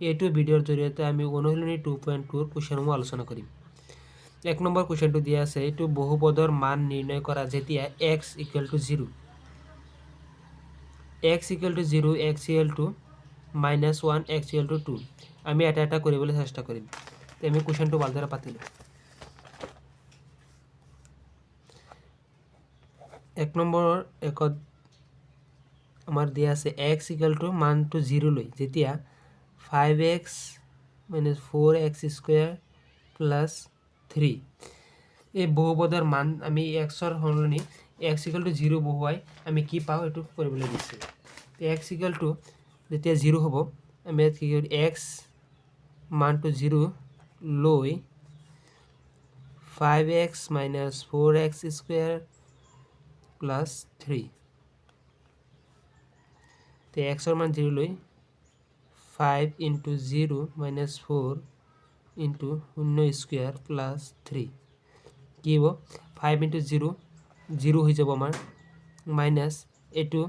এইটো ভিডিঅ'ৰ জৰিয়তে আমি অনুশীলনী 2.2 কুৱেশ্যনসমূহ আলোচনা কৰিম। 1 নম্বৰ কুৱেশ্যনটো দিয়া আছে, এইটো বহুপদৰ মান নিৰ্ণয় কৰা যেতিয়া x = 0, x = 0, x = -1, x = 2। আমি এটা এটা কৰিবলৈ চেষ্টা কৰিম। আমি কুৱেশ্যনটো ভালদৰে পাতিলো। 1 নম্বৰৰ একত আমাৰ দিয়া আছে x = মানটো 0 লৈ যেতিয়া 5x - 4x² + 3। এই বহুপদৰ মান আমি x ৰ সলনি x = 0 বহুৱাই আমি কি পাওঁ এইটো কৰিবলৈ দিছে। x = যেতিয়া 0 হ'ব আমি কি কৰিম, x মানটো 0 লৈ 5x - 4x² + 3। তে x ৰ মান 0 লৈ 5 × 0 - 4 × 0² + 3 কি হ'ব, 5 × 0 0 হৈ যাব আমাৰ, মাইনাছ এইটো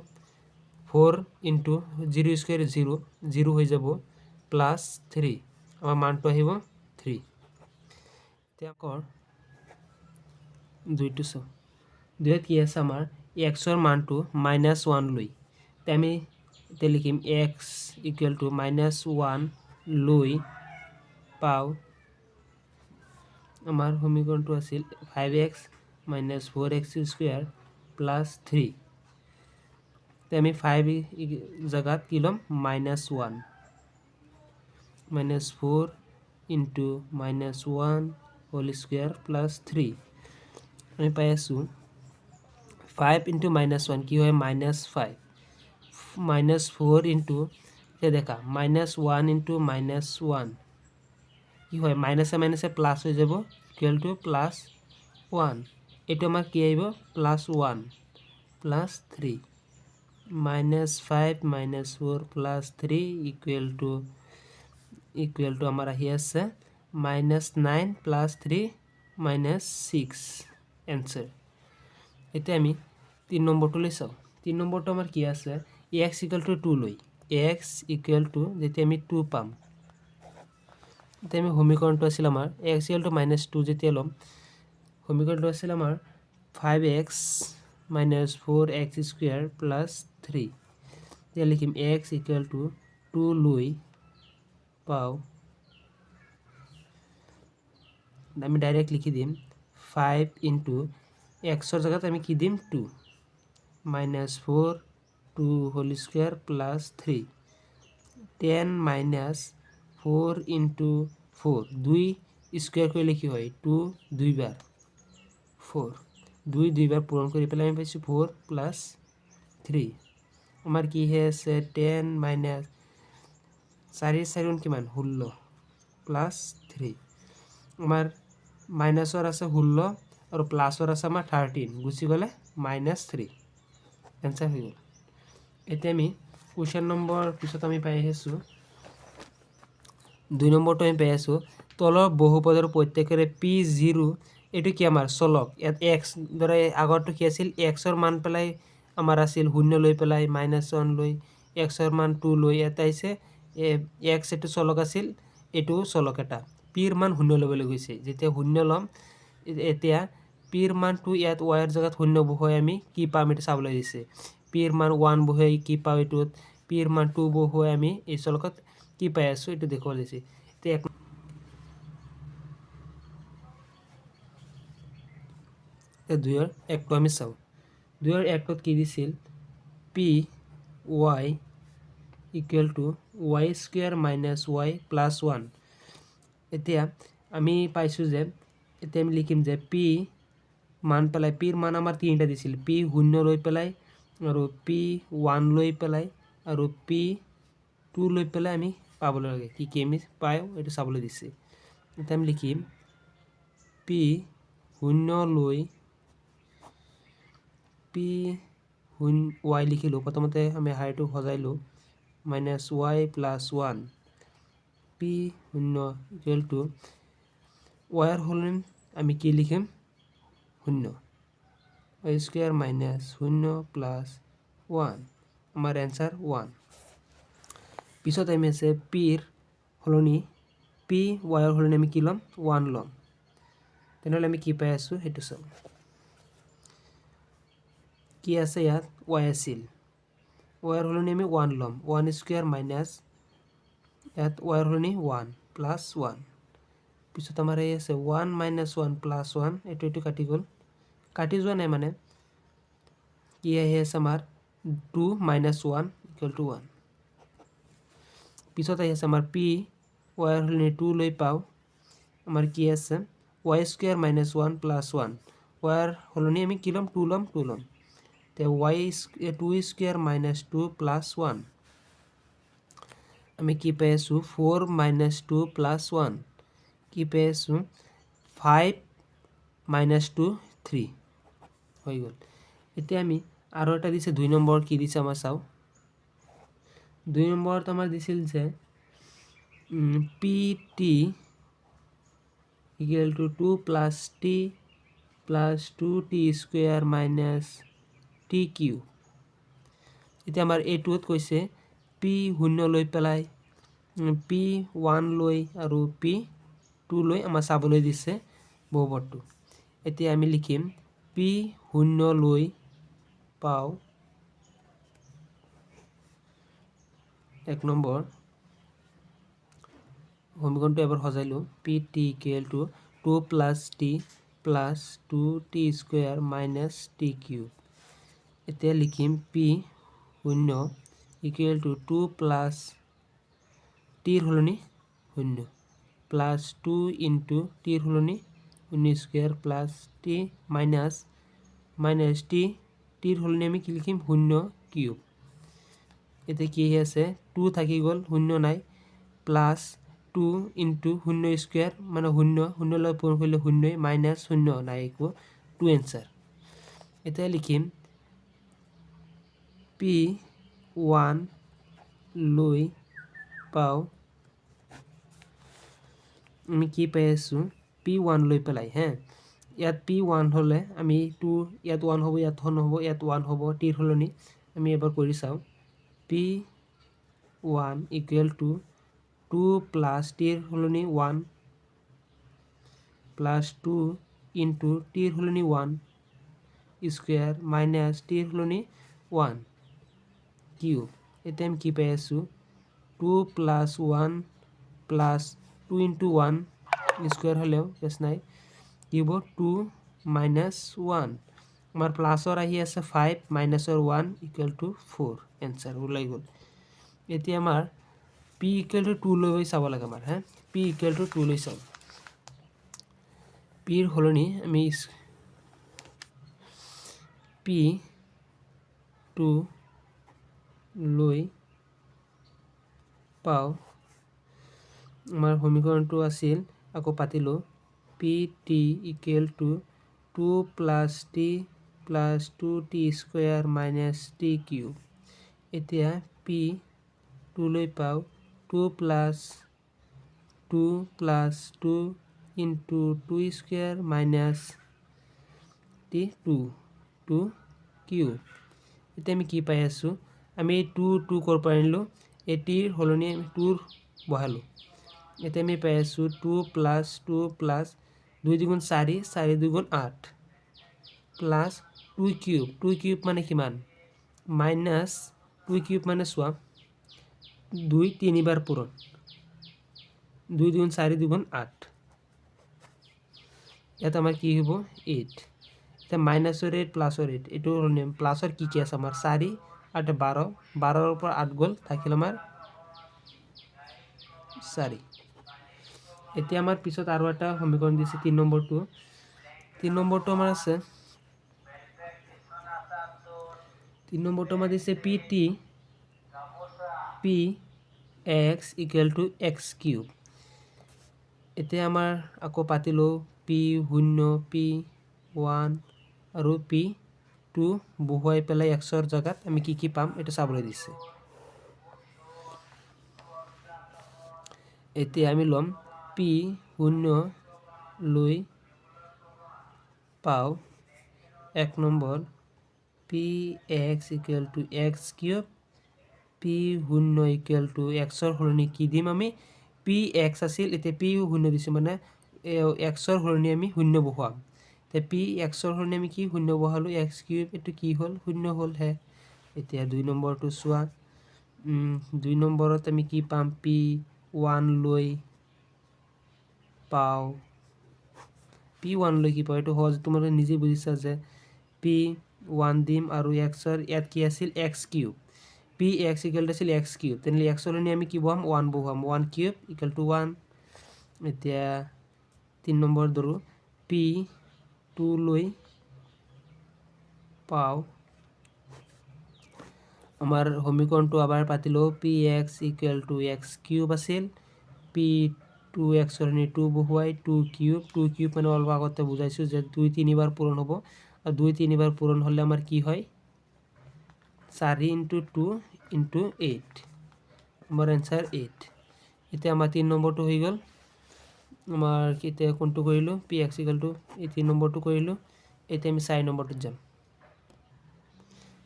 4 × 0² 0 0 হৈ যাব, প্লাছ 3 আমাৰ মানটো আহিব 3। এতিয়া কৰ 2টো চাওঁ, 2ত কি আছে আমাৰ x ৰ মানটো -1 লৈ, আমি এতিয়া লিখিম x = -1 লৈ পাওঁ আমাৰ সমীকৰণটো আছিল 5x - 4x² + 3। আমি 5 জাগাত কি ল'ম, -1 - 4 × -1² + 3। আমি পাই আছোঁ 5 × -1 কি হয়, -5, -4 এতিয়া দেখা -1 × -1 কি হয়, মাইনাছে মাইনাছে প্লাছ হৈ যাব, +1। এইটো আমাৰ কি আহিব, +1 + 3, -5 - 4 + 3 = আমাৰ আহি আছে -9 + 3 -6 এনচাৰ। এতিয়া আমি 3 নম্বৰটো লৈ চাওঁ। 3 নম্বৰটো আমাৰ কি আছে, x = 2 লৈ, x = যেতিয়া আমি 2 পাম, এতিয়া আমি সমীকৰণটো আছিল আমাৰ x = -2 যেতিয়া ল'ম, সমীকৰণটো আছিল আমাৰ 5x - 4x² + 3। এতিয়া লিখিম x = 2 লৈ পাওঁ, আমি ডাইৰেক্ট লিখি দিম 5 × x ৰ জাগাত আমি কি দিম, 2 -4 2² + 3 10 - 4 × 4 2 স্কুৱেৰ কৰিলে কি হয়, 2 2 বাৰ 4, 2 2 বাৰ পূৰণ কৰি পেলাই আমি পাইছোঁ 4 + 3। আমাৰ কি হৈ আছে 10 - 4 4 কিমান, 16 + 3। আমাৰ মাইনাছৰ আছে 16 আৰু প্লাছৰ আছে আমাৰ 13, গুচি গ'লে -3 এনচাৰ হৈ গ'ল। এতিয়া আমি কুৱেশ্যন নম্বৰ পিছত আমি পাই আহিছোঁ 2 নম্বৰটো আমি পাই আছোঁ, তলৰ বহুপদৰ প্ৰত্যেকৰে P0 এইটো কি আমাৰ চলক, ইয়াত x ধৰা আগৰটো কি আছিল, x ৰ মান পেলাই আমাৰ আছিল 0 লৈ পেলাই -1 লৈ x ৰ মান 2 লৈ, ইয়াত আহিছে x এইটো চলক আছিল, এইটো চলক এটা p ৰ মান 0 ল'বলৈ গৈছে। যেতিয়া 0 ল'ম এতিয়া p ৰ মানটো ইয়াত y ৰ জাগাত 0 বহুৱাই আমি কি পাম এইটো চাবলৈ দিছে। p ৰ মান 1 বহুৱাই কি পাওঁ, এইটোত p ৰ মান 2 বহুৱাই আমি এই চলকত কি পাই আছোঁ এইটো দেখুৱাই দিছে। এতিয়া 2ৰ 1টো আমি চাওঁ। 2ৰ 1টোত কি দিছিল, p y = y² - y + 1। এতিয়া আমি পাইছোঁ যে এতিয়া আমি লিখিম যে p মান পেলাই, p ৰ মান আমাৰ তিনিটা দিছিল, p 0 লৈ পেলাই আৰু p 1 লৈ পেলাই আৰু p 2 লৈ পেলাই আমি পাবলৈ লাগে, কি কি আমি পাওঁ এইটো চাবলৈ দিছে। এতিয়া আমি লিখিম p 0 লৈ p y লিখিলোঁ, প্ৰথমতে আমি হাইটো সজাই লওঁ, -y + 1 p 0 = y ৰ সলনি আমি কি লিখিম, 0 y² - 0 + 1 আমাৰ এনচাৰ 1। পিছত আমি আছে p ৰ সলনি পি ৱাইৰ সলনি আমি কি ল'ম 1 ল'ম তেনেহ'লে আমি কি পাই আছোঁ সেইটো চাম কি আছে ইয়াত ৱাই আছিল ৱাইৰ সলনি আমি 1 ল'ম 1 স্কুৱেৰ মাইনাছ ইয়াত ৱাইৰ সলনি 1 প্লাছ 1 পিছত আমাৰ এই আছে 1 মাইনাছ 1 প্লাছ 1 এইটো কাটি গ'ল কাটি যোৱা নাই মানে কি আহি আছে আমাৰ 2 মাইনাছ 1 ইকুৱেল টু 1 পিছত আহি আছে আমাৰ পি ৱাইৰ সলনি 2 লৈ পাওঁ আমাৰ কি আছে ৱাই স্কুৱেৰ মাইনাছ 1 প্লাছ 1 ৱাইৰ সলনি আমি কি ল'ম 2 ল'ম তে ৱাই 2 স্কুৱেৰ মাইনাছ 2 প্লাছ 1 আমি কি পাই আছোঁ 4 মাইনাছ 2 প্লাছ 1 কি পাই আছোঁ 5 মাইনাছ 2 3 হৈ গ'ল এতিয়া আমি আৰু এটা দিছে 2 নম্বৰ কি দিছে আমাৰ চাওঁ 2 নম্বৰত আমাৰ দিছিল যে P T equal to 2 plus T plus 2t square minus T cube এতিয়া আমাৰ এইটোত কৈছে পি 0 লৈ পেলাই পি 1 লৈ আৰু পি 2 লৈ আমাৰ চাবলৈ দিছে বহুপদটো এতিয়া আমি লিখিম পি 0 লৈ পাওঁ 1 নম্বৰ সমীকৰণটো এবাৰ সজাইলোঁ P T equal to 2 plus T plus 2t square minus T cube এতিয়া লিখিম পি 0 ইকুৱেল টু 2 প্লাছ টিৰ সলনি 0 প্লাছ 2 ইনটু টিৰ সলনি 0 স্কুৱেৰ প্লাছ টি মাইনাছ টিৰ সলনি আমি কি লিখিম 0 কিউব এতিয়া কি আছে 2 থাকি গ'ল 0 নাই প্লাছ 2 ইনটু 0 স্কুৱেৰ মানে 0 লৈ পূৰণ কৰিলে 0 মাইনাছ 0 নাই একো 2 এনচাৰ এতিয়া লিখিম পি 1 লৈ পাওঁ আমি কি পাই আছোঁ পি 1 লৈ পেলাই হে ইয়াত পি 1 হ'লে আমি 2 ইয়াত 1 হ'ব ইয়াত 1 হ'ব ইয়াত 1 হ'ব টিৰ সলনি আমি এবাৰ কৰি চাওঁ পি 1 ইকুৱেল টু 2 প্লাছ টিৰ সলনি 1 প্লাছ 2 ইনটু টিৰ সলনি 1 স্কুৱেৰ মাইনাছ টিৰ সলনি 1 কিউব এতিয়া আমি কি পাই আছোঁ 2 প্লাছ 1 প্লাছ 2 ইনটু 1 স্কুৱেৰ হ'লেও কেছ নাই কি হ'ব 2 মাইনাছ 1 আমাৰ প্লাছৰ আহি আছে 5 মাইনাছৰ 1 ইকুৱেল টু 4 এনচাৰ ওলাই গ'ল এতিয়া আমাৰ পি ইকুৱেল টু 2 লৈ চাব লাগে আমাৰ হা পি ইকুৱেল টু 2 লৈ চাওঁ পিৰ সলনি আমি পি 2 লৈ পাওঁ আমাৰ সমীকৰণটো আছিল আকৌ পাতিলোঁ P T equal to 2 plus T plus 2t square minus T cube এতিয়া পি 2 লৈ পাওঁ 2 plus 2 into 2 square minus T 2 cube এতিয়া আমি কি পাই আছোঁ আমি 2 ক'ৰ পৰা আনিলোঁ এই টিৰ সলনি আমি 2 বহালোঁ এতিয়া আমি পাই আছোঁ 2 প্লাছ 2 দুগুণ 4 4 দুগুণ 8 প্লাছ 2 কিউব মানে কিমান মাইনাছ 2 কিউব মানে চোৱা 2 তিনিবাৰ পূৰণ 2 দুগুণ 4 দুগুণ 8 ইয়াত আমাৰ কি হ'ব 8 এতিয়া মাইনাছৰ 8 প্লাছৰ 8 এইটো প্লাছৰ কি আছে আমাৰ 4 8 12 12ৰ পৰা 8 গ'ল থাকিল আমাৰ 4 এতিয়া আমাৰ পিছত আৰু এটা সমীকৰণ দিছে 3 নম্বৰটো আমাৰ আছে 3 নম্বৰটো আমাৰ দিছে P T P X equal two x cube এতিয়া আমাৰ আকৌ পাতিলোঁ পি 0 পি 1 আৰু পি 2 বহুৱাই পেলাই এক্সৰ জেগাত আমি কি পাম এইটো চাবলৈ দিছে এতিয়া আমি ল'ম পি 0 লৈ পাওঁ 1 number P X equal two x cube P 0 equal to এক্সৰ সলনি কি দিম আমি পি এক্স আছিল, এতিয়া পি শূন্য দিছোঁ মানে এক্সৰ সলনি আমি শূন্য বহুৱাম। এতিয়া পি এক্সৰ সলনি আমি কি শূন্য বহালোঁ, এক্স কিউব, এইটো কি হ'ল শূন্য হ'লহে। এতিয়া 2 নম্বৰটো চোৱা, 2 নম্বৰত আমি কি পাম, পি 1 লৈ পাওঁ, পি 1 লৈ কি পাওঁ, এইটো সহজ তোমালোকে নিজে বুজিছা যে পি 1 দিম আৰু এক্সৰ ইয়াত কি আছিল x cube, P X equal two আছিল এক্স কিউব, তেনেহ'লে এক্সৰ সলনি আমি কি বহাম 1 বহুৱাম, 1 কিউব ইকুৱেল টু 1। এতিয়া 3 নম্বৰ ধৰোঁ, পি 2 লৈ পাওঁ, আমাৰ সমীকৰণটো আবাৰ পাতি লওঁ, P X equal two x cube আছিল, পি 2 এক্সৰ সলনি 2 বহুৱাই 2 কিউব মানে অলপ আগতে বুজাইছোঁ যে 2 3 বাৰ পূৰণ হ'ব, আৰু 2 3 বাৰ পূৰণ হ'লে আমাৰ কি হয় 4 × 2 × 8, আমাৰ এনচাৰ 8। এতিয়া আমাৰ 3 নম্বৰটো হৈ গ'ল, আমাৰ এতিয়া কোনটো কৰিলোঁ, পি এক্স ইকুৱেল টু এই 3 নম্বৰটো কৰিলোঁ। এতিয়া আমি 4 নম্বৰটোত যাম।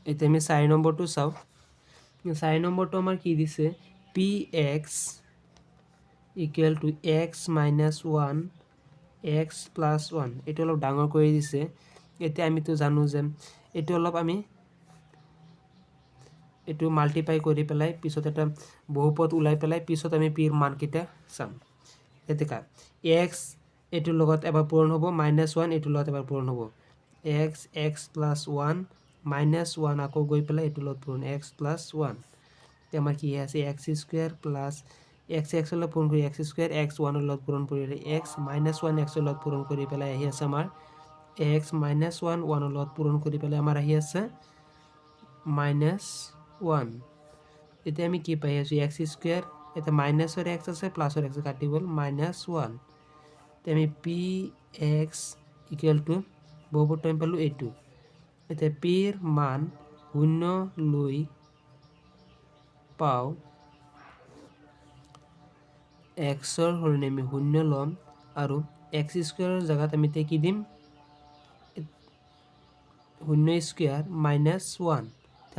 এতিয়া আমি 4 নম্বৰটো চাওঁ, 4 নম্বৰটো আমাৰ কি দিছে, P X equal two x minus 1 x plus 1, এইটো অলপ ডাঙৰ কৰি দিছে। এতিয়া আমিতো জানো যে এইটো অলপ আমি এইটো মাল্টিপ্লাই কৰি পেলাই পিছত এটা বহুপদ ওলাই পেলাই পিছত আমি পিৰ মানকেইটা চাম। এতিয়া এক্স এইটোৰ লগত এবাৰ পূৰণ হ'ব, -1 এইটোৰ লগত এবাৰ পূৰণ হ'ব, এক্স প্লাছ 1 -1 আকৌ গৈ পেলাই এইটোৰ লগত পূৰণ এক্স প্লাছ 1। এতিয়া আমাৰ কি আছে এক্স স্কুৱেৰ প্লাছ এক্সৰ লগত পূৰণ কৰি এক্স স্কুৱেৰ, এক্স 1ৰ লগত পূৰণ কৰি এক্স -1 এক্সৰ লগত পূৰণ কৰি পেলাই আহি আছে আমাৰ এক্স -1 1ৰ লগত পূৰণ কৰি পেলাই আমাৰ আহি আছে -1। এতিয়া আমি কি পাই আছোঁ এক্স স্কুৱেৰ, এতিয়া মাইনাছৰ এক্স আছে প্লাছৰ এক্স কাটি গ'ল -1। এতিয়া আমি পি এক্স ইকুৱেল টু বহুপদ টাইম পালোঁ এইটো। এতিয়া পিৰ মান 0 লৈ পাওঁ, এক্সৰ সলনি আমি 0 ল'ম আৰু এক্স স্কুৱেৰৰ জেগাত আমি এতিয়া কি দিম 0 স্কুৱেৰ -1,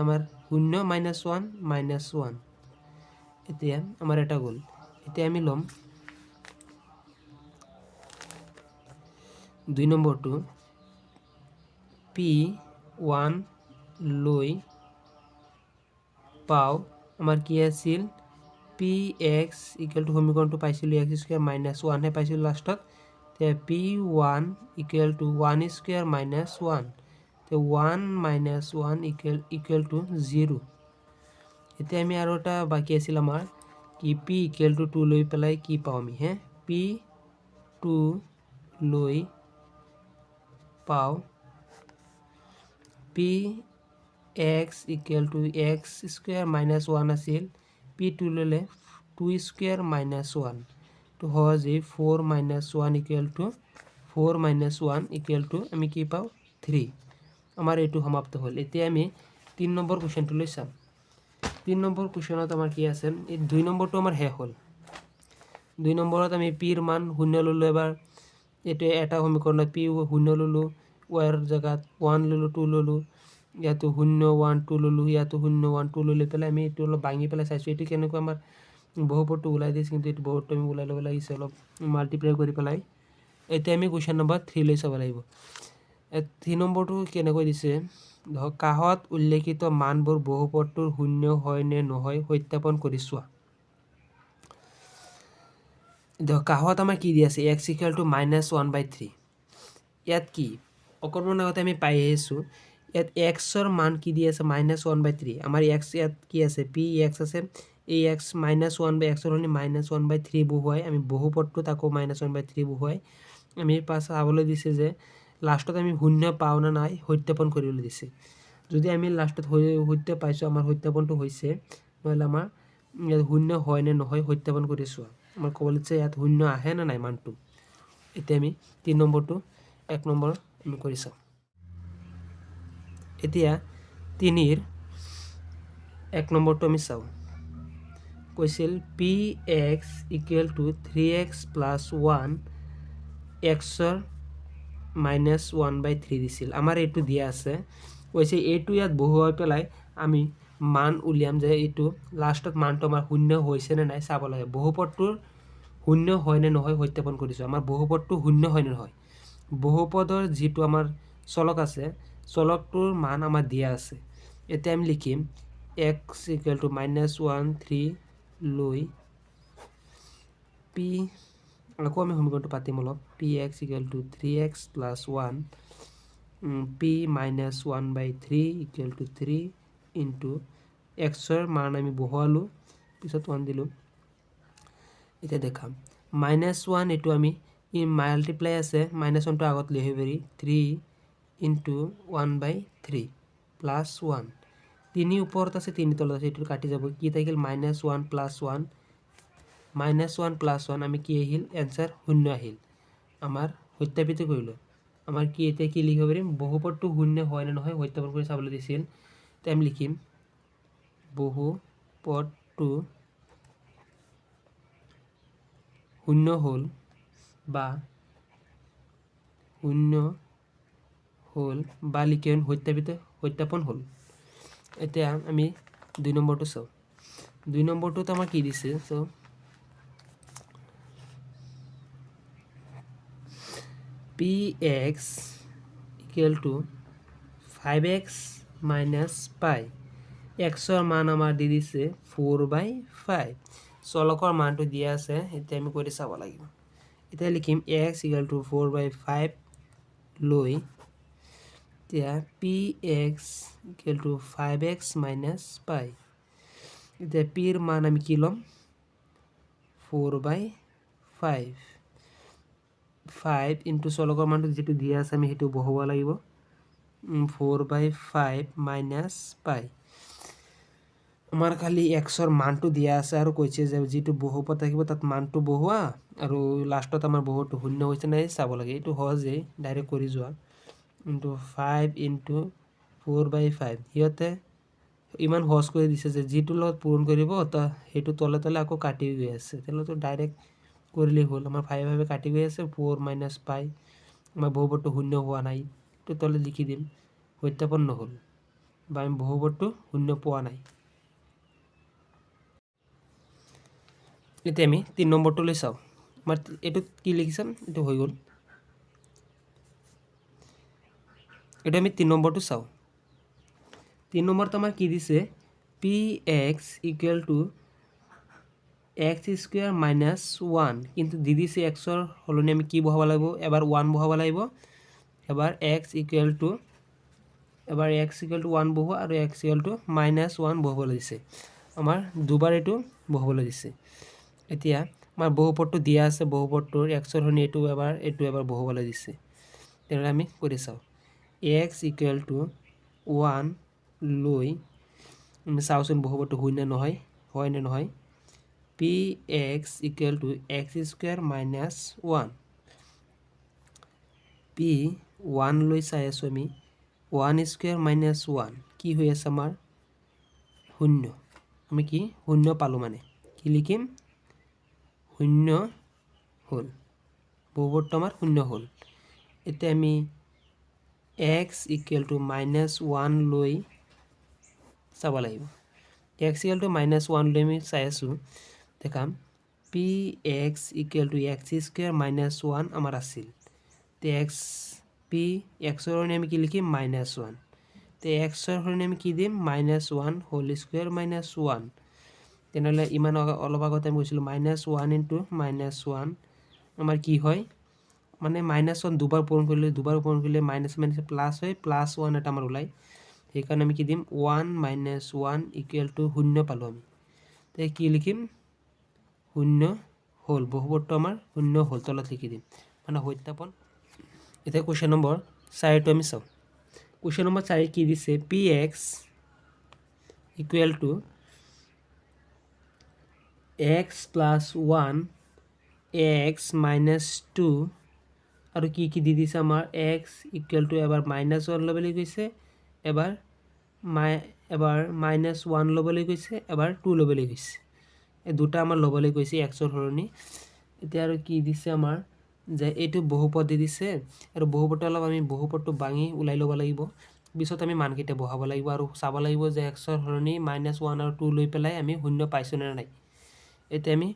আমাৰ 0 -1 -1। এতিয়া আমাৰ এটা গ'ল। এতিয়া আমি ল'ম 2 নম্বৰটো, পি 1 লৈ পাওঁ, আমাৰ কি আছিল পি এক্স ইকুৱেল টু সমীকৰণটো পাইছিলোঁ এক্স স্কুৱেৰ -1হে পাইছিলোঁ লাষ্টত। এতিয়া পি 1 ইকুৱেল টু 1 স্কুৱেৰ -1, এতিয়া 1 -1 ইকুৱেল টু 0। এতিয়া আমি আৰু এটা বাকী আছিল আমাৰ কি পি ইকুৱেল টু 2 লৈ পেলাই কি পাওঁ আমি পি 2 লৈ পাওঁ, P X equal two x square -1 আছিল, পি 2 ল'লে 2 স্কুৱেৰ -1, তো সহজেই 4 -1 ইকুৱেল টু আমি কি পাওঁ 3। আমাৰ এইটো সমাপ্ত হ'ল। এতিয়া আমি 3 নম্বৰ কুৱেশ্যনটোলৈ চাম। 3 নম্বৰ কুৱেশ্যনত আমাৰ কি আছে, এই 2 নম্বৰটো আমাৰ শেষ হ'ল। 2 নম্বৰত আমি পিৰ মান 0 ল'লোঁ, এবাৰ এইটো এটা সমীকৰণত পি 0 ল'লোঁ, ৱাইৰ জেগাত 1 ল'লোঁ 2 ল'লোঁ, ইয়াতো 0 1 2 ল'লোঁ, ইয়াতো 0 1 2 লৈ পেলাই আমি এইটো অলপ ভাঙি পেলাই চাইছোঁ এইটো কেনেকুৱা আমাৰ বহুপদটো ওলাই দিছে, কিন্তু এইটো বহুপদটো আমি ওলাই ল'ব লাগিছে অলপ মাল্টিপ্লাই কৰি পেলাই। এতিয়া আমি কুৱেশ্যন নম্বৰ 3 লৈ চাব লাগিব। 3 নম্বৰটো কেনেকৈ দিছে, ধৰক কাষত উল্লেখিত মানবোৰ বহুপদটোৰ শূন্য হয় নে নহয় সত্যাপন কৰি চোৱা। ধৰক কাষত আমাৰ কি দি আছে এক্স ইকুৱেল টু -1/3, ইয়াত কি অকণমান আগতে আমি পাই আহিছোঁ, ইয়াত এক্সৰ মান কি দি আছে -1/3, আমাৰ এক্স ইয়াত কি আছে পি এক্স আছে, এই এক্স -1 বা এক্সৰ সলনি -1/3 বহুৱাই আমি বহুপদটোত আকৌ -1/3 বহুৱাই আমি চাবলৈ দিছে যে লাষ্টত আমি শূন্য পাওঁ নে নাই সত্যাপন কৰিবলৈ দিছে। যদি আমি লাষ্টত সত্য পাইছোঁ, আমাৰ সত্যাপনটো হৈছে, নহ'লে আমাৰ ইয়াত শূন্য হয় নে নহয় সত্যাপন কৰি চোৱা। আমাৰ ক'ব লাগিছে ইয়াত শূন্য আহে নে নাই মানটো। এতিয়া আমি 3 নম্বৰটো 1 নম্বৰ আমি কৰি চাওঁ। এতিয়া 3ৰ 1 নম্বৰটো আমি চাওঁ, কৈছিল P X equal two 3x plus 1 এক্সৰ -1/3 দিছিল। আমাৰ এইটো দিয়া আছে, কৈছে এইটো ইয়াত বহুৱাই পেলাই আমি মান উলিয়াম যে এইটো লাষ্টত মানটো আমাৰ শূন্য হৈছে নে নাই চাব লাগে। বহুপদটোৰ শূন্য হয় নে নহয় সত্যাপন কৰিছোঁ। আমাৰ বহুপদটো শূন্য হয় নে নহয়, বহুপদৰ যিটো আমাৰ চলক আছে চলকটোৰ মান আমাৰ দিয়া আছে। এতিয়া আমি লিখিম x ইকুৱেল টু -1 3 লৈ p, আকৌ আমি সমীকৰণটো পাতিম অলপ, px equal to 3x plus 1 p -1/3 equal to 3 into এক্সৰ মান আমি বহুৱালোঁ, পিছত 1 দিলোঁ। এতিয়া দেখাম -1 এইটো আমি মাল্টিপ্লাই আছে, -1টো আগত লিখিব পাৰি, 3 ইনটু 1/3 প্লাছ 1, 3 ওপৰত আছে 3 তলত আছে, এইটো কাটি যাব, কি থাকিল -1 প্লাছ 1, -1 প্লাছ 1 আমি কি আহিল এনচাৰ 0 আহিল। আমাৰ সত্যাপিত কৰিলোঁ, আমাৰ কি এতিয়া কি লিখিব পাৰিম, বহুপদটো শূন্য হয় নে নহয় সত্যাপন কৰি চাবলৈ দিছিল। এতিয়া আমি লিখিম বহুপদটো শূন্য হ'ল বা লিখিম সত্যাপন হ'ল। এতিয়া আমি 2 নম্বৰটো চাওঁ। 2 নম্বৰটোত আমাৰ কি দিছে, চাওঁ px equal to 5x minus পাই, এক্সৰ মান আমাৰ দি দিছে 4/5, চলকৰ মানটো দিয়া আছে, এতিয়া আমি কৰি চাব লাগিব। এতিয়া লিখিম x ইকুৱেল টু 4/5 লৈ এতিয়া px equal to 5x minus পাই, এতিয়া পিৰ মান আমি কি ল'ম 4/5, 5 ইনটু চলকৰ মানটো যিটো দিয়া আছে আমি সেইটো বহুৱাব লাগিব, 4/5 মাইনাছ পাই। আমাৰ খালি এক্সৰ মানটো দিয়া আছে আৰু কৈছে যে যিটো বহুপদ থাকিব তাত মানটো বহুৱা আৰু লাষ্টত আমাৰ বহুতো শূন্য হৈছে নাই চাব লাগে। এইটো সহজেই ডাইৰেক্ট কৰি যোৱা, 5 ইনটু 4/5, সিহঁতে ইমান সহজ কৰি দিছে যে যিটোৰ লগত পূৰণ কৰিব সেইটো তলে তলে আকৌ কাটি গৈ আছে, তেনেহ'লেতো ডাইৰেক্ট কৰিলেই হ'ল। আমাৰ 5 কাটি গৈ আছে, 4 মাইনাছ পাই, আমাৰ বহুপদটো শূন্য হোৱা নাই, এইটো তলে লিখি দিম, সত্যাপন নহ'ল বা আমি বহুপদটো শূন্য পোৱা নাই। এতিয়া আমি 3 নম্বৰটোলৈ চাওঁ। আমাৰ এইটোত কি লিখিছে, এইটো হৈ গ'ল। এইটো আমি 3 নম্বৰটো চাওঁ। 3 নম্বৰত আমাৰ কি দিছে, px equal to x² minus 1, কিন্তু দি দিছে এক্সৰ সলনি আমি কি বহাব লাগিব, এবাৰ 1 বহাব লাগিব, এবাৰ x ইকুৱেল টু 1 বহোৱা আৰু x ইকুৱেল টু -1 বহাব লাগিছে, আমাৰ দুবাৰ এইটো বহাবলৈ দিছে। এতিয়া আমাৰ বহুপদটো দিয়া আছে, বহুপদটোৰ এক্সৰ সলনি এইটো এবাৰ বহাবলৈ দিছে, তেনেহ'লে আমি কৰি চাওঁ। x ইকুৱেল টু 1 লৈ আমি চাওঁচোন বহুপদটো শূন্য নহয় হয় নে নহয়, px equal to x² minus 1, p 1 লৈ চাই আছোঁ আমি, 1² মাইনাছ 1 কি হৈ আছে আমাৰ শূন্য, আমি কি শূন্য পালোঁ, মানে কি লিখিম শূন্য হ'ল, বহুপদটো আমাৰ শূন্য হ'ল। এতিয়া আমি x ইকুৱেল টু -1 লৈ চাব লাগিব, x ইকুৱেল টু -1 লৈ আমি চাই আছোঁ, দেখাম px equal to x² minus 1 আমাৰ আছিল, এক্সৰ সলনি আমি কি লিখিম -1, এক্সৰ সলনি আমি কি দিম -1 হোল স্কুৱেৰ মাইনাছ 1, তেনেহ'লে ইমান অলপ আগতে আমি কৈছিলোঁ -1 ইনটু -1 আমাৰ কি হয়, মানে -1 দুবাৰ পূৰণ কৰিলে মাইনাছ প্লাছ হয়, +1 এটা আমাৰ ওলায়, সেইকাৰণে আমি কি দিম 1 - 1 ইকুৱেল টু 0 পালোঁ আমি, তেতিয়া কি লিখিম 0 হ'ল, বহুপদটো আমাৰ 0 হ'ল, তলত লিখি দিম, মানে সত্যাপন। এতিয়া কুৱেশ্যন নম্বৰ 4টো আমি চাওঁ। কুৱেশ্যন নম্বৰ 4 কি দিছে, px equal to x plus 1 x minus 2 আৰু কি কি দি দিছে আমাৰ x ইকুৱেল টু এবাৰ -1 ল'বলৈ কৈছে, এবাৰ -1 ল'বলৈ কৈছে, এবাৰ 2 ল'বলৈ কৈছে, এই দুটা আমাৰ ল'বলৈ কৈছে এক্সৰ সলনি। এতিয়া আৰু কি দিছে আমাৰ যে এইটো বহুপদ দি দিছে আৰু বহুপদটো অলপ আমি বহুপদটো ভাঙি ওলাই ল'ব লাগিব, পিছত আমি মানকেইটা বহাব লাগিব আৰু চাব লাগিব যে এক্সৰ সলনি -1 আৰু 2 লৈ পেলাই আমি 0 পাইছোঁ নে নাই। এতিয়া আমি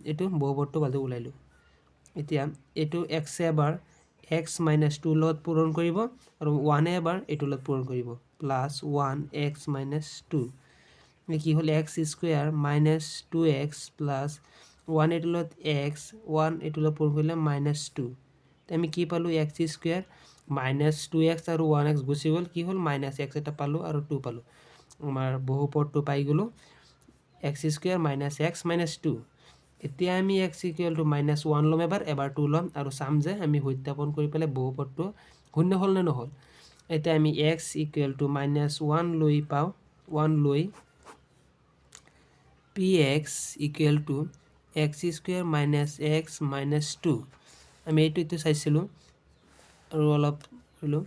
এইটো বহুপদটো বাজু ওলাইলোঁ এতিয়া এইটো এক্সে এবাৰ এক্স মাইনাছ 2 লগত পূৰণ কৰিব আৰু ওৱানে এবাৰ এইটোৰ লগত পূৰণ কৰিব প্লাছ 1 এক্স মাইনাছ 2 কি হ'ল x square minus 2x plus 1 এইটোৰ লগত এক্স 1 এইটোৰ লগত পূৰণ কৰিলে মাইনাছ 2 আমি কি পালোঁ এক্স স্কুৱেৰ মাইনাছ 2x আৰু 1x গুচি গ'ল কি হ'ল মাইনাছ এক্স এটা পালোঁ আৰু 2 পালোঁ আমাৰ বহুপদটো পাই গ'লোঁ x square minus x minus 2 এতিয়া আমি এক্স ইকুৱেল টু মাইনাছ 1 ল'ম এবাৰ 2 ল'ম আৰু চাম যে আমি সত্যাপন কৰি পেলাই বহুপদটো শূন্য হ'ল নে নহ'ল এতিয়া আমি এক্স ইকুৱেল টু মাইনাছ 1 লৈ পাওঁ 1 লৈ px equal to x square minus x minus 2 আমি এইটো চাইছিলোঁ আৰু অলপ কৰিলোঁ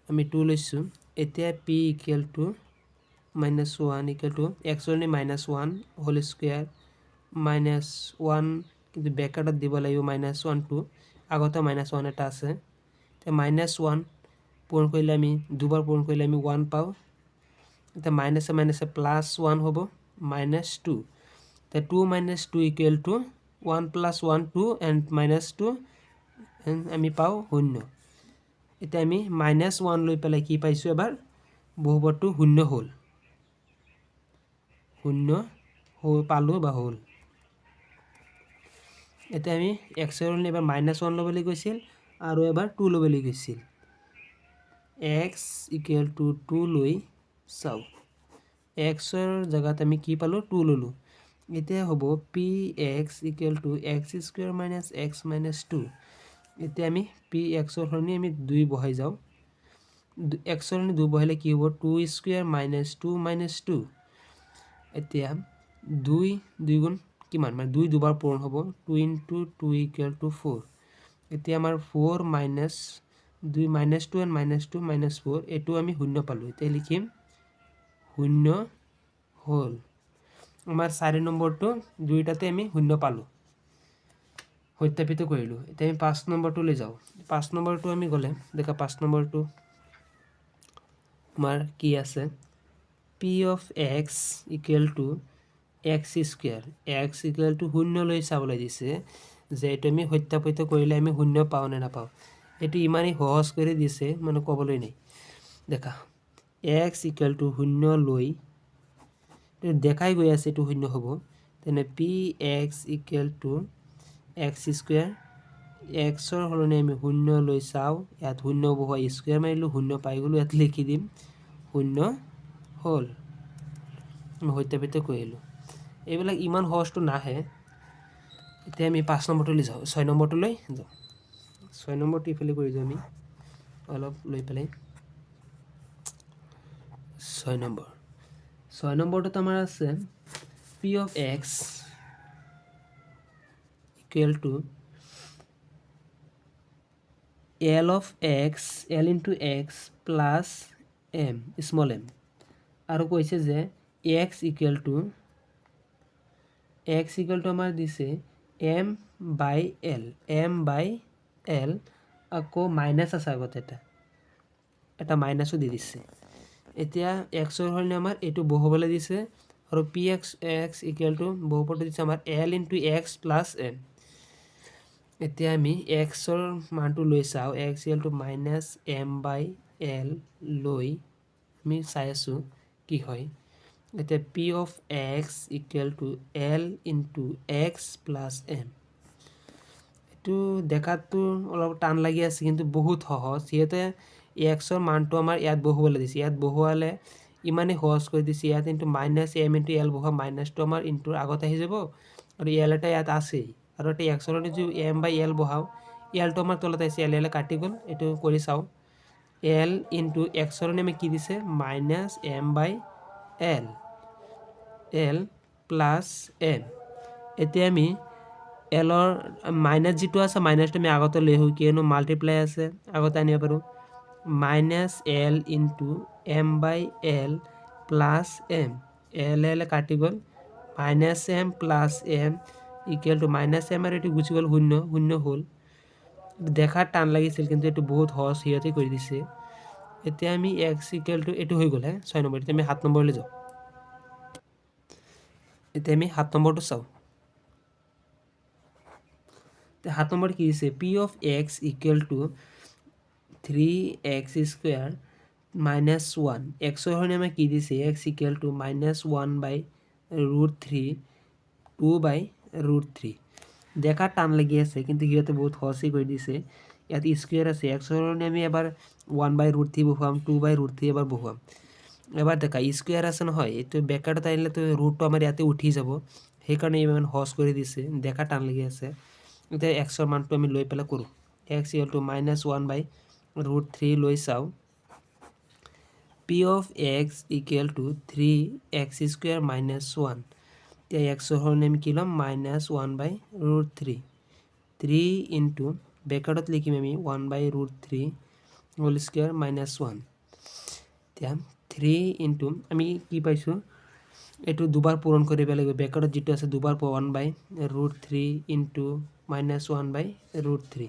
আমি 2 লৈছোঁ এতিয়া p equal to minus 1 equal to এক্সৰ মাইনাছ 1 হোল স্কুৱেৰ মাইনাছ 1 কিন্তু ব্ৰেকেটত দিব লাগিব মাইনাছ 1 আগতে মাইনাছ 1 এটা আছে এতিয়া মাইনাছ 1 পূৰণ কৰিলে আমি দুবাৰ পূৰণ কৰিলে আমি 1 পাওঁ এতিয়া মাইনাছে মাইনাছে প্লাছ 1 হ'ব মাইনাছ 2 এতিয়া 2 minus 2 equal to 1 plus 1 2 and minus 2 আমি পাওঁ 0 এতিয়া আমি মাইনাছ 1 লৈ পেলাই কি পাইছোঁ এবাৰ বহুপদটো 0 হ'ল 0 পালোঁ বা হ'ল এতিয়া আমি এক্সৰ এবাৰ মাইনাছ 1 ল'বলৈ কৈছিল আৰু এবাৰ 2 ল'বলৈ কৈছিল এক্স ইকুৱেল টু 2 লৈ চাওঁ এক্সৰ জেগাত আমি কি পালোঁ 2 ল'লোঁ এতিয়া হ'ব P X equal two x square minus x minus 2 এতিয়া আমি পি এক্সৰ সলনি আমি 2 বহাই যাওঁ এক্সৰ সলনি 2 বহালে কি হ'ব 2 স্কুৱেৰ মাইনাছ 2 মাইনাছ 2 এতিয়া 2 গুণ কিমান মানে 2 দুবাৰ পূৰণ হ'ব 2 ইনটু 2 ইকুৱেল টু 4 এতিয়া আমাৰ 4 minus 2 minus 2 and minus 2 minus 4 এইটো আমি 0 পালোঁ এতিয়া লিখিম 0 হ'ল আমাৰ 4 নম্বৰটো দুইটাতে আমি 0 পালোঁ সত্যাপিত কৰিলোঁ এতিয়া আমি 5 নম্বৰটোলৈ যাওঁ 5 নম্বৰটো আমি গ'লে দেখা 5 নম্বৰটো আমাৰ কি আছে p of x equal to x square x equal to 0 লৈ চাবলৈ দিছে যে এইটো আমি সত্যাপিত কৰিলে আমি 0 পাওঁ নে নাপাওঁ এইটো ইমানেই সহজ কৰি দিছে মানে ক'বলৈ নাই দেখা x equal to 0 লৈ দেখাই গৈ আছে এইটো 0 হ'ব তেনে px equal to x square xৰ সলনি আমি 0 লৈ চাওঁ ইয়াত 0 বহুৱা স্কুৱেৰ মাৰিলোঁ 0 পাই গ'লোঁ ইয়াত লিখি দিম 0 হ'ল আমি সত্যাপিত কৰিলোঁ এইবিলাক ইমান সহজটো নাহে এতিয়া আমি 5 নম্বৰটোলৈ যাওঁ 6 নম্বৰটোলৈ যাওঁ 6 নম্বৰটো ইফালে কৰি যাওঁ আমি অলপ লৈ পেলাই 6 নম্বৰটোত আমাৰ আছে p of x equal to l of x l into x plus m small m আৰু কৈছে যে x equal to আমাৰ দিছে m by l আকৌ মাইনাছ আছে আগতে এটা মাইনাছো দি দিছে এতিয়া এক্সৰ সলনি আমাৰ এইটো বহুবলৈ দিছে আৰু পি এক্স ইকুৱেল টু বহুপদটো দিছে আমাৰ l into x plus m এতিয়া আমি এক্সৰ মানটো লৈ চাওঁ x equal to minus m by l লৈ আমি চাই আছোঁ কি হয় এতিয়া p of x equal to l into x plus m এইটো দেখাতো অলপ টান লাগি আছে কিন্তু বহুত সহজ সিহঁতে এক্সৰ মানটো আমাৰ ইয়াত বহুৱালে দিছে ইয়াত বহুৱালে ইমানেই সহজ কৰি দিছে ইয়াত into minus m into l বহুৱা মাইনাছটো আমাৰ ইনটুৰ আগত আহি যাব আৰু l এটা ইয়াত আছেই আৰু এটা এক্সৰ যদি m by l বহাও lটো আমাৰ তলত আহিছে l কাটি গ'ল এইটো কৰি চাওঁ l ইনটু এক্সৰ আমি কি দিছে minus m by l plus m এতিয়া আমি এলৰ মাইনাছ যিটো আছে মাইনাছটো আমি আগতে লৈ আহোঁ কিয়নো মাল্টিপ্লাই আছে আগতে আনিব পাৰোঁ minus l into m by l plus m l কাটি গ'ল minus m plus m equal to minus m আৰু এইটো গুচি গ'ল 0 হ'ল দেখাত টান লাগিছিল কিন্তু এইটো বহুত সহজ সিহঁতে কৰি দিছে এতিয়া আমি x ইকুৱেল টু এইটো হৈ গ'ল 6 নম্বৰ এতিয়া আমি 7 নম্বৰলৈ যাওঁ এতিয়া আমি 7 নম্বৰটো চাওঁ 7 নম্বৰ কি দিছে p of x equal to 3x square minus 1 x ৰ সলনি আমাক কি দিছে x equal to minus 1 by root 3 2 by root 3 দেখা টান লাগি আছে কিন্তু সিহঁতে বহুত সহজে কৰি দিছে ইয়াত স্কোয়াৰ আছে x ৰ সলনি আমি এবাৰ 1 by root 3 বহুৱাম 2 by root 3 এবাৰ বহুৱাম এবাৰ দেখা স্কোয়াৰ আছে নহয় এইটো ব্ৰেকেটত আহিলে তো ৰুটটো আমাৰ ইয়াতে উঠি যাব সেইকাৰণে ইমান সহজ কৰি দিছে দেখা টান লাগি আছে এতিয়া x ৰ মানটো আমি লৈ পেলাই কৰোঁ x equal to minus 1 by root 3 লৈ চাওঁ p of x equal to 3x square minus 1 এতিয়া x ৰ সলনি আমি কি ল'ম minus 1 by root 3 3 into ব্ৰেকেটত লিখিম আমি 1 by root 3 whole square minus 1 এতিয়া 3 into আমি কি পাইছোঁ এইটো দুবাৰ পূৰণ কৰিব লাগিব ব্ৰেকেটত যেটো আছে দুবাৰ 1 by root 3 into minus 1 by root 3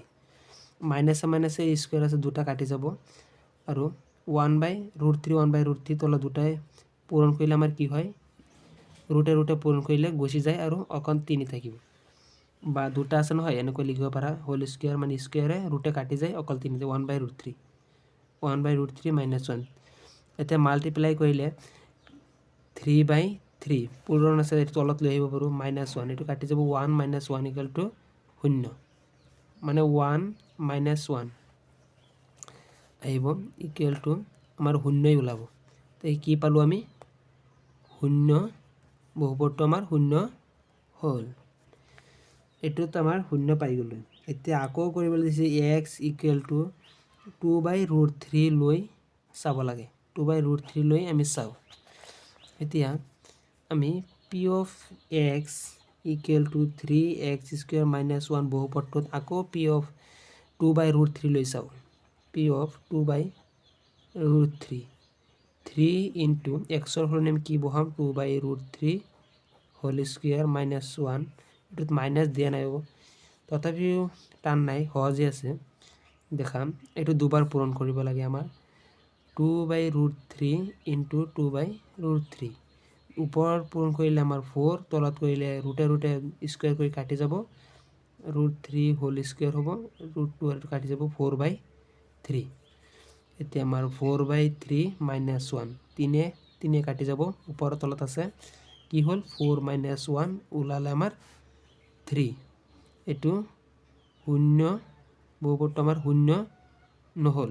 minus minus square আছে দুটা কাটি যাব আৰু 1 by root 3 1 by root 3 তলা দুটাই পূৰণ কৰিলে আমাৰ কি হয় ৰুটে পূৰণ কৰিলে গুচি যায় আৰু অকণ 3 থাকিব বা দুটা আছে নহয় এনেকৈ লিখিব পাৰা হোল স্কোয়াৰ মানে স্কোয়াৰে ৰুটে কাটি যায় অকল 3 1 by root 3 1 by root 3 minus 1 এতিয়া মাল্টিপ্লাই কৰিলে 3 by 3 পূৰণ আছে এইটো তলত লৈ আহিব পাৰোঁ -1 এইটো কাটি যাব 1 - 1 equal to 0 মানে 1 minus 1 আহিব equal to আমাৰ 0 ওলাব তো কি পালো আমি 0 বহুপদটো আমাৰ 0 হ'ল এটোত আমাৰ 0 পাই গলো এতিয়া আকৌ কৰিবলৈ দিছে x equal to 2 by root 3 লৈ চাব লাগে 2 by root 3 লৈ আমি চাও এতিয়া আমি p of x equal to 3x square minus 1 বহুপদটোত আকৌ p of 2 by root 3 লৈ চাও p of 2 by root 3 3 into x ৰ সলনি আমি কি বহাম 2 by root 3 whole square minus 1 এটোত minus দিয়া নাই তথাপিও টান নাই সহজে আছে দেখাম এটো দুবাৰ পূৰণ কৰিব লাগে আমাৰ 2 by root 3 into 2 by root 3 উপৰ পূৰণ কৰিলে আমাৰ 4 তলত কৰিলে ৰুটে স্কয়াৰ কৰি কাটি যাব root 3 whole square হ'ব root 2 এটো কাটি যাব 4 by 3 এতিয়া আমাৰ 4 by 3 minus 1 3 কাটি যাব উপৰ তলত আছে কি হল 4 minus 1 ওলালে আমাৰ 3 এটো 0 বহুপদটো আমাৰ 0 নহল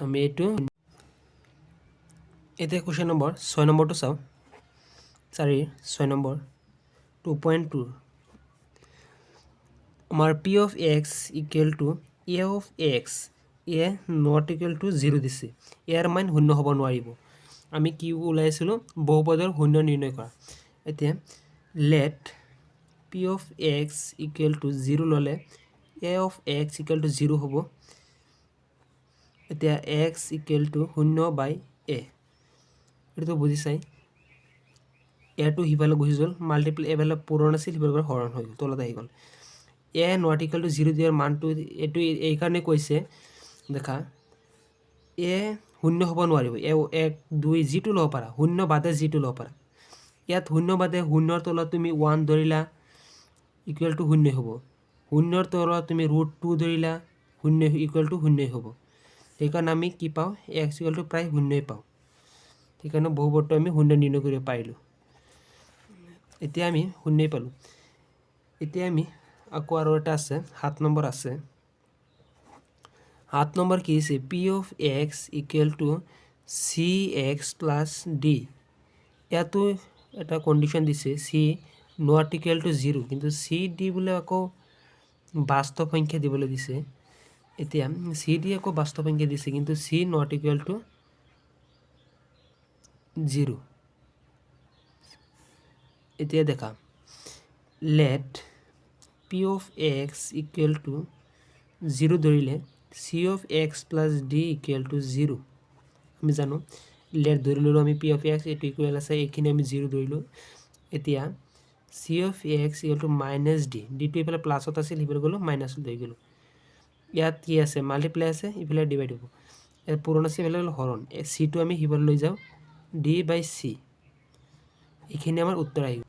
আমি এটো এতিয়া কোশ্চেন নম্বৰ 6 নম্বৰটো চাও 6 নম্বৰ 2.2 আমাৰ p of x equal to a of x a not equal to 0 দিছে ইয়াৰ মান 0 হ'ব নোৱাৰিব আমি কি উলাইছিলো বহুপদৰ 0 নিৰ্ণয় কৰা এতিয়া let p of x equal to 0 ললে a of x equal to 0 হ'ব এতিয়া x equal to 0 by a এটো বুজি চাই এটো হিবালে গুছি গল মাল্টিপ্লাই এবেলা পূৰণ আছিল হিবালে হৰণ হৈ গল তলত আহি গল a not equal to 0 দিয়াৰ মানটো এটো এই কাৰণে কৈছে দেখা a 0 হ'ব নোৱাৰিব 1 2 জিটো লব পাৰা 0 বাদে জিটো লব পাৰা ইয়াত 0 বাদে 0 ৰ তলত তুমি 1 ধৰিলা ইকুৱেল টু 0 হ'ব 0 ৰ তলত তুমি √2 ধৰিলা 0 ইকুৱেল টু 0 হ'ব সেইকাৰণে আমি কি পাও x ইকুৱেল টু প্ৰায় 0 পাও ঠিকানো বহুপদটো আমি 0 নিৰ্ণয় কৰিব পাৰিলো এতিয়া আমি 0 পালো এতিয়া আমি আকৌ আৰু এটা আছে 7 নম্বৰ আছে 7 নম্বৰ কি আছে p of x equal to cx plus d ইয়াতো এটা কন্ডিশন দিছে c not equal to 0 কিন্তু c d বলে আকৌ বাস্তৱ সংখ্যা দিবলৈ দিছে এতিয়া c d আকৌ বাস্তৱ সংখ্যা দিছে কিন্তু c not equal to 0 এতিয়া দেখা let p of x equal to 0 ধৰিলে c of x plus d equal to 0 আমি জানো let ধৰিলো আমি p of x এটো ইকুৱেল আছে এখিনি আমি 0 ধৰিলো এতিয়া c of x equal to minus d d টো ইফালে প্লাসত আছিল হিবল গলো মাইনাস লৈ গলো ইয়াত কি আছে মাল্টিপ্লাই আছে ইফালে ডিভাইড হ'ব এ পূৰণ আছে ইফালে হৰণ c টো আমি হিবল লৈ যাও d by c এখিনি আমাৰ উত্তৰ আহিব